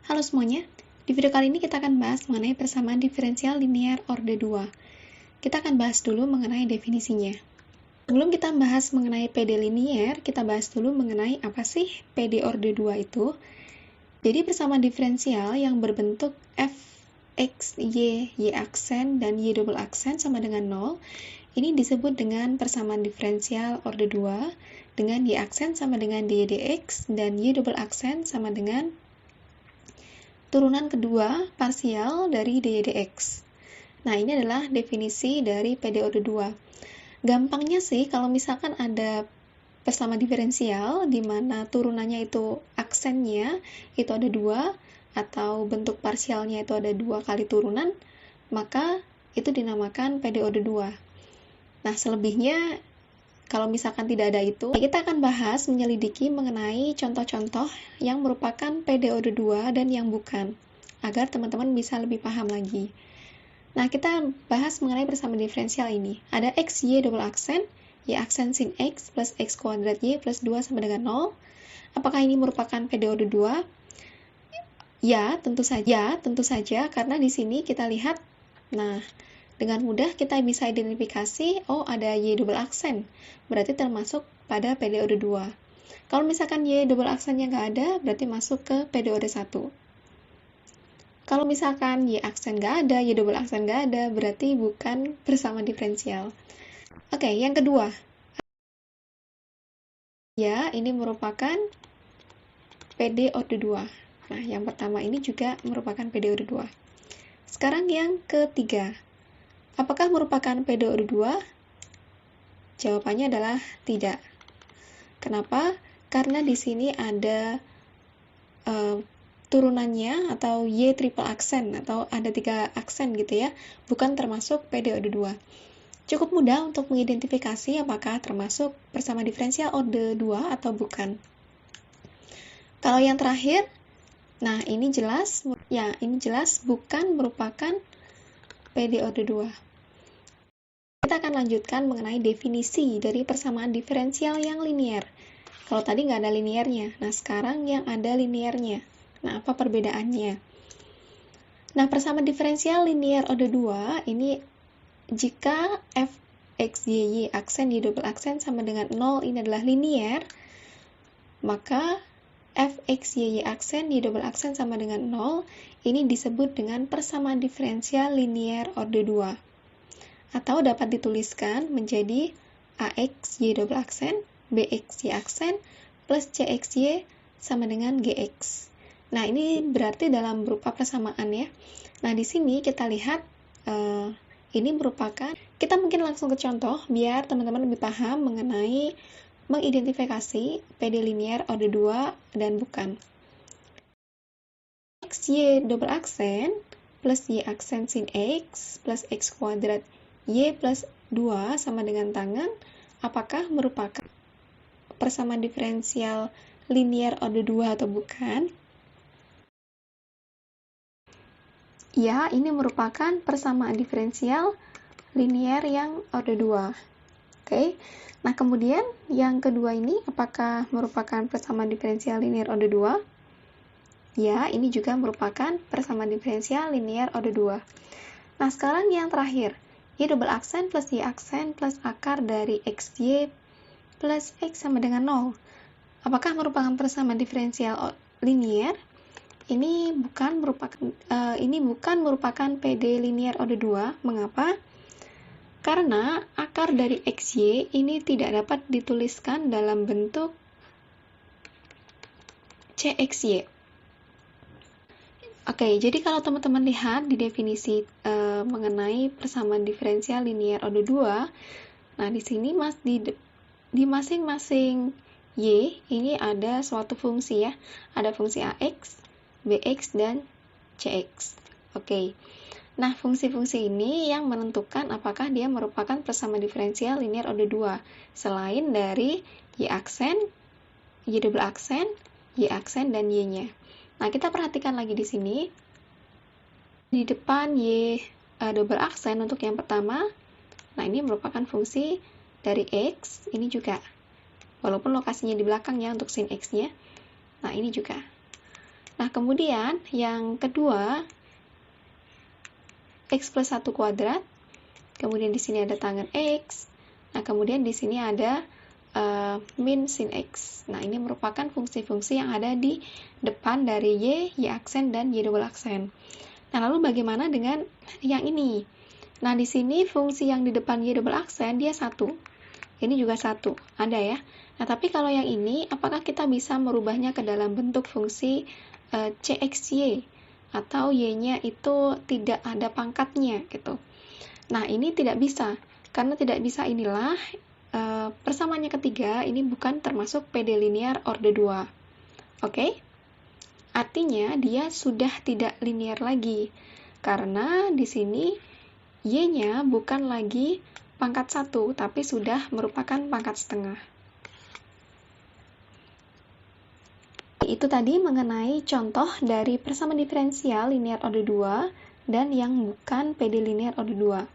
Halo semuanya, di video kali ini kita akan bahas mengenai persamaan diferensial linear orde 2. Kita akan bahas dulu mengenai definisinya. Sebelum kita bahas mengenai PD linear, kita bahas dulu mengenai apa sih PD orde 2 itu. Jadi persamaan diferensial yang berbentuk f, x, y aksen, dan y double aksen sama dengan 0, ini disebut dengan persamaan diferensial orde 2 dengan y aksen sama dengan dy dx dan y double aksen sama dengan turunan kedua parsial dari dy dx. Nah, ini adalah definisi dari PD orde 2. Gampangnya sih, kalau misalkan ada persamaan diferensial di mana turunannya itu aksennya itu ada 2 atau bentuk parsialnya itu ada 2 kali turunan, maka itu dinamakan PD orde 2. Nah, selebihnya kalau misalkan tidak ada itu, kita akan bahas menyelidiki mengenai contoh-contoh yang merupakan PD orde 2 dan yang bukan, agar teman-teman bisa lebih paham lagi. Nah, kita bahas mengenai persamaan diferensial ini. Ada x, y double aksen, y aksen sin x plus x kuadrat y plus 2 sama dengan 0. Apakah ini merupakan PD orde 2? Ya, tentu saja, karena di sini kita lihat, nah, dengan mudah kita bisa identifikasi, oh ada y double aksen, berarti termasuk pada PD orde 2. Kalau misalkan y double aksennya nggak ada, berarti masuk ke PD orde 1. Kalau misalkan y aksen nggak ada, y double aksen nggak ada, berarti bukan persamaan diferensial. Oke, yang kedua. Ya, ini merupakan PD orde 2. Nah, yang pertama ini juga merupakan PD orde 2. Sekarang yang ketiga. Apakah merupakan PD orde 2? Jawabannya adalah tidak. Kenapa? Karena di sini ada turunannya atau y triple aksen atau ada 3 aksen gitu ya, bukan termasuk PD orde 2. Cukup mudah untuk mengidentifikasi apakah termasuk persamaan diferensial orde 2 atau bukan. Kalau yang terakhir, nah ini jelas bukan merupakan PD orde 2. Kita akan lanjutkan mengenai definisi dari persamaan diferensial yang linier. Kalau tadi nggak ada liniernya, nah sekarang yang ada liniernya. Nah, apa perbedaannya? Nah, persamaan diferensial linier orde 2 ini jika f, x, y aksen, y double aksen sama dengan 0 ini adalah linier, maka f, x, y aksen, y double aksen sama dengan 0 ini disebut dengan persamaan diferensial linier orde 2. Atau dapat dituliskan menjadi AX Y double aksen, BX Y aksen, plus CX Y sama dengan GX. Nah, ini berarti dalam berupa persamaan ya. Nah, di sini kita lihat ini merupakan, kita mungkin langsung ke contoh biar teman-teman lebih paham mengenai mengidentifikasi PD linear orde 2 dan bukan. X Y double aksen plus Y aksen sin X plus X kuadrat Y plus 2 sama dengan tangan, apakah merupakan persamaan diferensial linier orde 2 atau bukan? Ya, ini merupakan persamaan diferensial linier yang orde 2. Oke, nah kemudian yang kedua ini, apakah merupakan persamaan diferensial linier orde 2? Ya, ini juga merupakan persamaan diferensial linier orde 2. Nah, sekarang yang terakhir, y double aksen plus y aksen plus akar dari xy plus x sama dengan 0. Apakah merupakan persamaan diferensial linier? Ini bukan merupakan PD linear orde 2. Mengapa? Karena akar dari xy ini tidak dapat dituliskan dalam bentuk cxy. Oke, jadi kalau teman-teman lihat di definisi mengenai persamaan diferensial linier orde 2, nah di sini di masing-masing y ini ada suatu fungsi ya, ada fungsi ax, bx, dan cx. Oke, nah fungsi-fungsi ini yang menentukan apakah dia merupakan persamaan diferensial linier orde 2, selain dari y aksen, y double aksen, y aksen, dan y-nya. Nah, kita perhatikan lagi di sini. Di depan y double aksen untuk yang pertama, nah ini merupakan fungsi dari x, ini juga. Walaupun lokasinya di belakang ya untuk sin x-nya. Nah, ini juga. Nah, kemudian yang kedua, X plus 1 kuadrat, kemudian di sini ada tangen X, nah kemudian di sini ada min sin X. Nah, ini merupakan fungsi-fungsi yang ada di depan dari Y aksen, dan Y double aksen. Nah, lalu bagaimana dengan yang ini? Nah, di sini fungsi yang di depan Y double aksen, dia 1. Ini juga 1, ada ya. Nah, tapi kalau yang ini, apakah kita bisa merubahnya ke dalam bentuk fungsi CXY? Atau Y-nya itu tidak ada pangkatnya, gitu. Nah, ini tidak bisa. Karena tidak bisa inilah, persamaannya ketiga, ini bukan termasuk PD linear orde 2. Oke? Artinya, dia sudah tidak linear lagi. Karena di sini, Y-nya bukan lagi pangkat 1, tapi sudah merupakan pangkat setengah. Itu tadi mengenai contoh dari persamaan diferensial linear orde 2 dan yang bukan PD linear orde 2.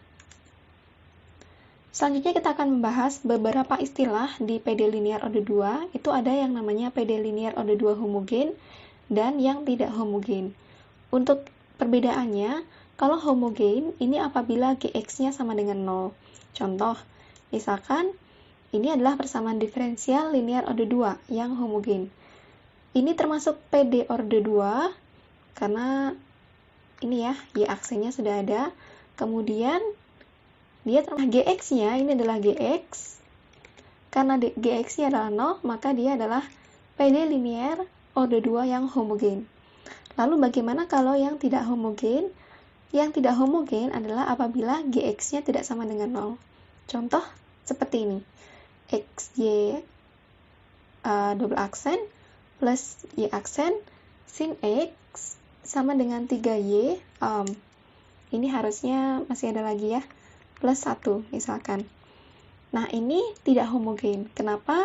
Selanjutnya kita akan membahas beberapa istilah di PD linear orde 2. Itu ada yang namanya PD linear orde 2 homogen dan yang tidak homogen. Untuk perbedaannya, kalau homogen ini apabila Gx-nya sama dengan 0. Contoh, misalkan ini adalah persamaan diferensial linear orde 2 yang homogen. Ini termasuk PD orde 2 karena ini ya, Y aksennya sudah ada. Kemudian dia termasuk Gx-nya, ini adalah Gx. Karena Gx-nya adalah 0, maka dia adalah PD linear orde 2 yang homogen. Lalu bagaimana kalau yang tidak homogen? Yang tidak homogen adalah apabila Gx-nya tidak sama dengan 0. Contoh seperti ini. Xy double aksen plus Y aksen sin X sama dengan 3Y. Ini harusnya masih ada lagi ya. Plus 1 misalkan. Nah, ini tidak homogen. Kenapa?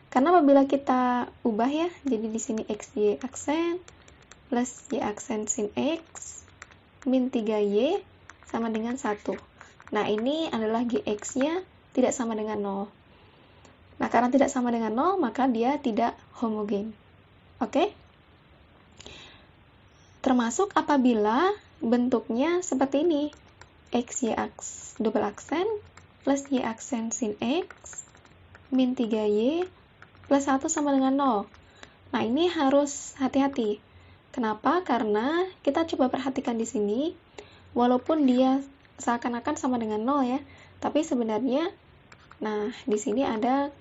Karena apabila kita ubah ya, jadi di sini XY aksen plus Y aksen sin X min 3Y sama dengan 1. Nah, ini adalah Gx-nya tidak sama dengan 0. Nah, karena tidak sama dengan 0, maka dia tidak homogen. Oke? Termasuk apabila bentuknya seperti ini. XY double aksen plus Y aksen sin X min 3Y plus 1 sama dengan 0. Nah, ini harus hati-hati. Kenapa? Karena kita coba perhatikan di sini, walaupun dia seakan-akan sama dengan 0 ya, tapi sebenarnya, nah, di sini ada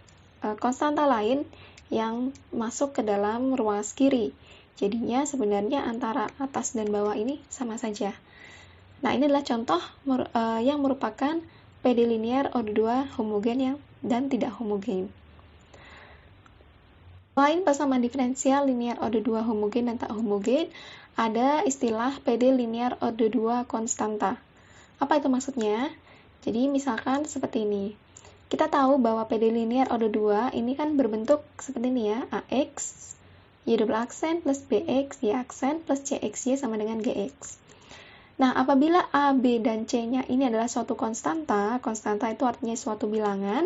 konstanta lain yang masuk ke dalam ruas kiri. Jadinya sebenarnya antara atas dan bawah ini sama saja. Nah, ini adalah contoh yang merupakan PD linear orde 2 homogen dan tidak homogen. Selain persamaan diferensial linear orde 2 homogen dan tak homogen, ada istilah PD linear orde 2 konstanta. Apa itu maksudnya? Jadi misalkan seperti ini. Kita tahu bahwa PD linear orde 2 ini kan berbentuk seperti ini ya, AX, Y double aksen plus BX, Y aksen plus CXY sama dengan GX. Nah, apabila A, B, dan C-nya ini adalah suatu konstanta, konstanta itu artinya suatu bilangan,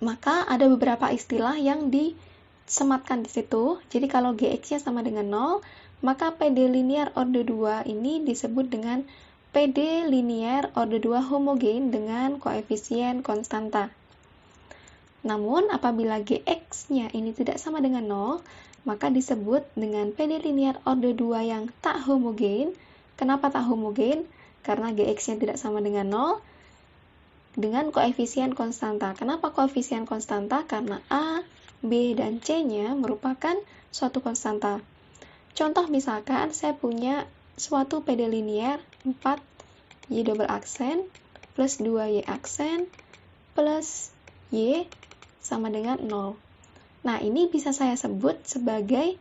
maka ada beberapa istilah yang disematkan di situ. Jadi kalau Gx-nya sama dengan 0, maka PD linear orde 2 ini disebut dengan PD linear orde 2 homogen dengan koefisien konstanta. Namun, apabila Gx-nya ini tidak sama dengan 0, maka disebut dengan PD linear orde 2 yang tak homogen. Kenapa tak homogen? Karena Gx-nya tidak sama dengan 0 dengan koefisien konstanta. Kenapa koefisien konstanta? Karena A, B, dan C-nya merupakan suatu konstanta. Contoh misalkan saya punya suatu PD linear 4Y double aksen plus 2Y aksen plus Y sama dengan 0. Nah, ini bisa saya sebut sebagai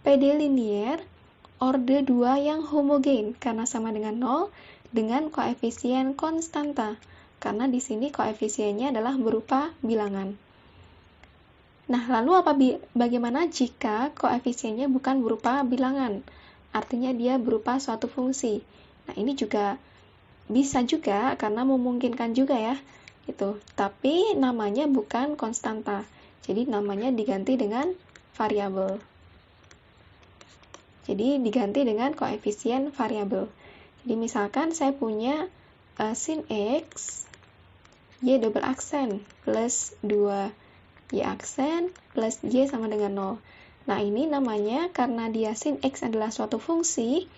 PD linear orde 2 yang homogen karena sama dengan 0 dengan koefisien konstanta. Karena di sini koefisiennya adalah berupa bilangan. Nah, lalu bagaimana jika koefisiennya bukan berupa bilangan? Artinya dia berupa suatu fungsi. Nah, ini juga bisa juga karena memungkinkan juga ya. Tapi namanya bukan konstanta. Jadi namanya diganti dengan variabel. Jadi diganti dengan koefisien variabel. Jadi misalkan saya punya sin X, Y double aksen, plus 2Y aksen, plus Y sama dengan 0. Nah, ini namanya karena dia sin X adalah suatu fungsi,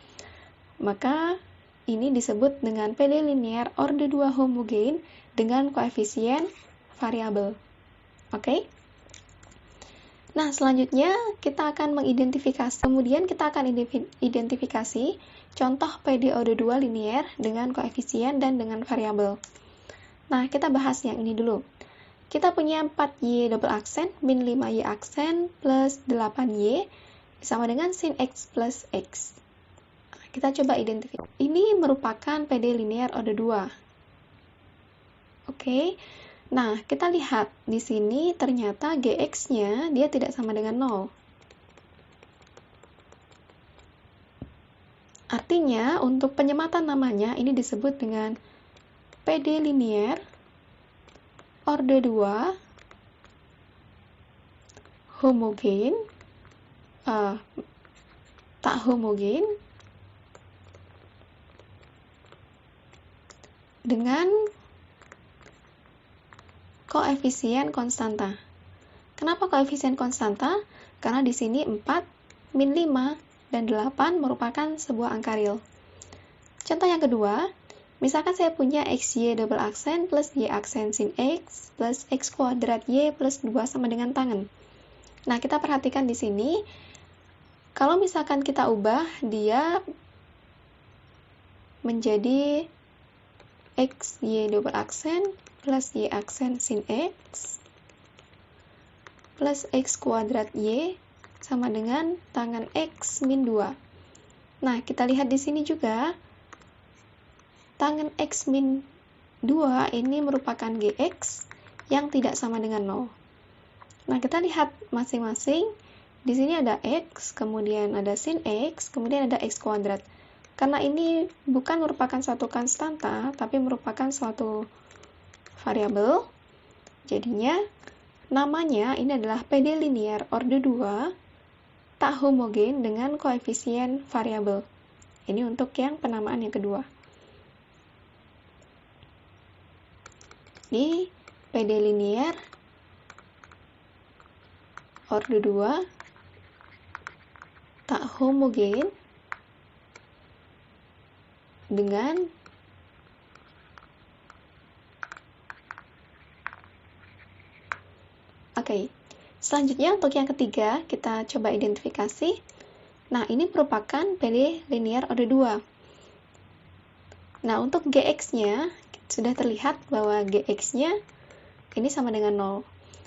maka ini disebut dengan PD linear orde 2 homogen dengan koefisien variabel. Oke? Nah, selanjutnya kita akan mengidentifikasi, kemudian kita akan identifikasi contoh PD orde 2 linear dengan koefisien dan dengan variabel. Nah, kita bahas yang ini dulu. Kita punya 4Y double aksen min 5Y aksen plus 8Y sama dengan sin X plus X. Nah, kita coba identifikasi. Ini merupakan PD linear orde 2. Oke. Nah, kita lihat di sini ternyata Gx-nya dia tidak sama dengan 0. Artinya, untuk penyematan namanya ini disebut dengan PD linear orde 2 homogen, tak homogen dengan koefisien konstanta. Kenapa koefisien konstanta? Karena di sini 4, min 5, dan 8 merupakan sebuah angka real. Contoh yang kedua, misalkan saya punya XY double aksen plus Y aksen sin X plus X kuadrat Y plus 2 sama dengan tangen. Nah, kita perhatikan di sini, kalau misalkan kita ubah, dia menjadi XY double aksen plus Y aksen sin X plus X kuadrat Y sama dengan tangen X min 2. Nah, kita lihat di sini juga, tangen X min 2 ini merupakan Gx yang tidak sama dengan 0. Nah, kita lihat masing-masing. Di sini ada X, kemudian ada sin X, kemudian ada X kuadrat. Karena ini bukan merupakan suatu konstanta, tapi merupakan suatu variabel, jadinya namanya ini adalah PD linear orde 2 tak homogen dengan koefisien variabel. Ini untuk yang penamaan yang kedua. Ini PD linear orde 2 tak homogen dengan selanjutnya untuk yang ketiga, kita coba identifikasi. Nah, ini merupakan PD linear orde 2. Nah, untuk Gx-nya, sudah terlihat bahwa Gx-nya ini sama dengan 0.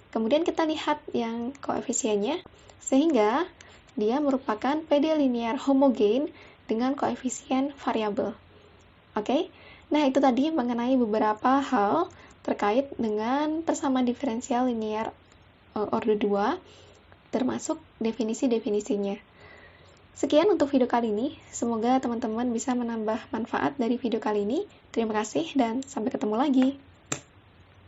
Kemudian kita lihat yang koefisiennya, sehingga dia merupakan PD linear homogen dengan koefisien variabel. Oke? Nah, itu tadi mengenai beberapa hal terkait dengan persamaan diferensial linear orde 2, termasuk definisi-definisinya. Sekian untuk video kali ini. Semoga teman-teman bisa menambah manfaat dari video kali ini. Terima kasih dan sampai ketemu lagi.